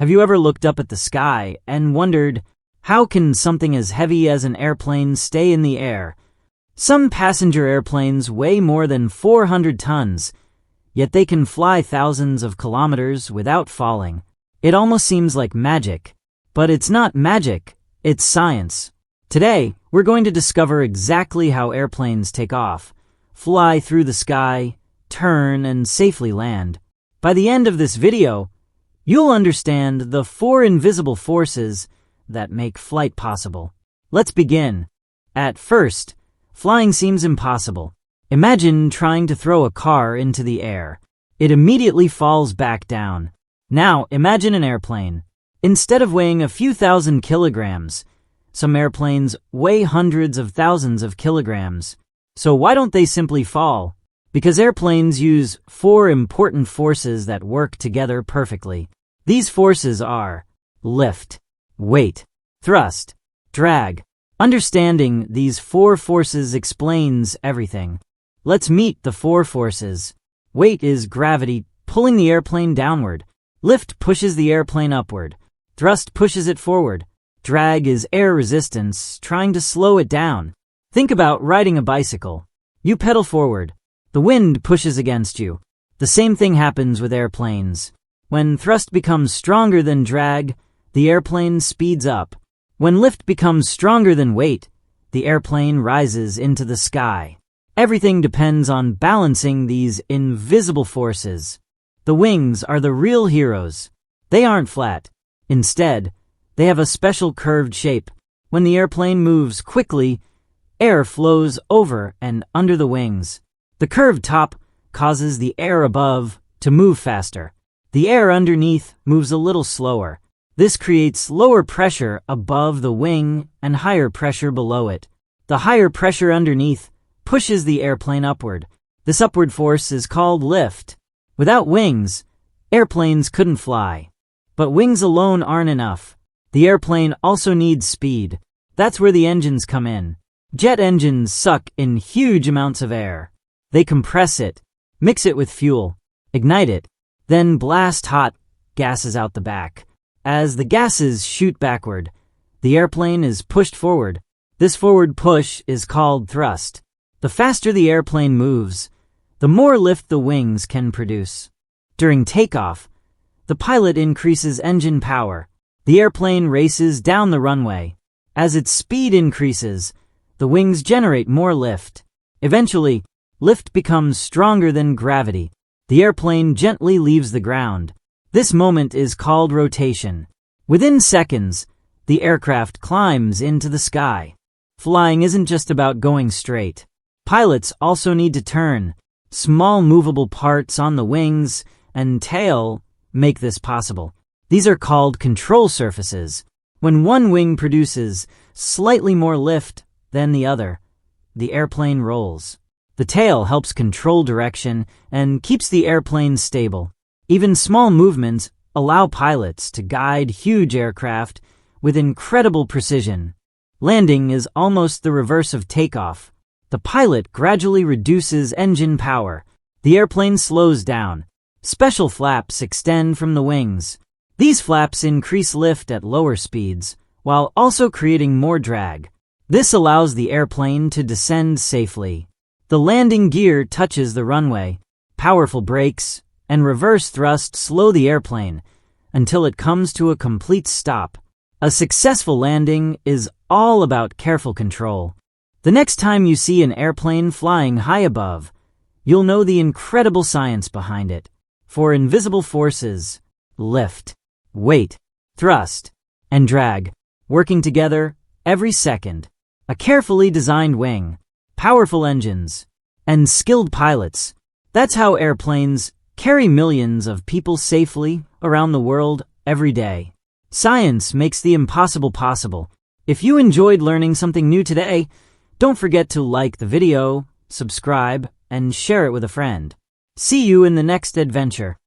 Have you ever looked up at the sky and wondered, how can something as heavy as an airplane stay in the air? Some passenger airplanes weigh more than 400 tons, yet they can fly thousands of kilometers without falling. It almost seems like magic, but it's not magic, it's science. Today, we're going to discover exactly how airplanes take off, fly through the sky, turn, and safely land. By the end of this video, you'll understand the 4 invisible forces that make flight possible. Let's begin. At first, flying seems impossible. Imagine trying to throw a car into the air. It immediately falls back down. Now, imagine an airplane. Instead of weighing a few thousand kilograms, some airplanes weigh hundreds of thousands of kilograms. So why don't they simply fall? Because airplanes use 4 important forces that work together perfectly. These forces are lift, weight, thrust, drag. Understanding these 4 forces explains everything. Let's meet the 4 forces. Weight is gravity pulling the airplane downward. Lift pushes the airplane upward. Thrust pushes it forward. Drag is air resistance trying to slow it down. Think about riding a bicycle. You pedal forward. The wind pushes against you. The same thing happens with airplanes. When thrust becomes stronger than drag, the airplane speeds up. When lift becomes stronger than weight, the airplane rises into the sky. Everything depends on balancing these invisible forces. The wings are the real heroes. They aren't flat. Instead, they have a special curved shape. When the airplane moves quickly, air flows over and under the wings. The curved top causes the air above to move faster. The air underneath moves a little slower. This creates lower pressure above the wing and higher pressure below it. The higher pressure underneath pushes the airplane upward. This upward force is called lift. Without wings, airplanes couldn't fly. But wings alone aren't enough. The airplane also needs speed. That's where the engines come in. Jet engines suck in huge amounts of air. They compress it, mix it with fuel, ignite it, then blast hot gases out the back. As the gases shoot backward, the airplane is pushed forward. This forward push is called thrust. The faster the airplane moves, the more lift the wings can produce. During takeoff, the pilot increases engine power. The airplane races down the runway. As its speed increases, the wings generate more lift. Eventually, lift becomes stronger than gravity. The airplane gently leaves the ground. This moment is called rotation. Within seconds, the aircraft climbs into the sky. Flying isn't just about going straight. Pilots also need to turn. Small movable parts on the wings and tail make this possible. These are called control surfaces. When one wing produces slightly more lift than the other, the airplane rolls. The tail helps control direction and keeps the airplane stable. Even small movements allow pilots to guide huge aircraft with incredible precision. Landing is almost the reverse of takeoff. The pilot gradually reduces engine power. The airplane slows down. Special flaps extend from the wings. These flaps increase lift at lower speeds, while also creating more drag. This allows the airplane to descend safely. The landing gear touches the runway. Powerful brakes and reverse thrust slow the airplane until it comes to a complete stop. A successful landing is all about careful control. The next time you see an airplane flying high above, you'll know the incredible science behind it. 4 invisible forces: lift, weight, thrust, and drag, working together every second. A carefully designed wing, powerful engines, and skilled pilots. That's how airplanes carry millions of people safely around the world every day. Science makes the impossible possible. If you enjoyed learning something new today, don't forget to like the video, subscribe, and share it with a friend. See you in the next adventure.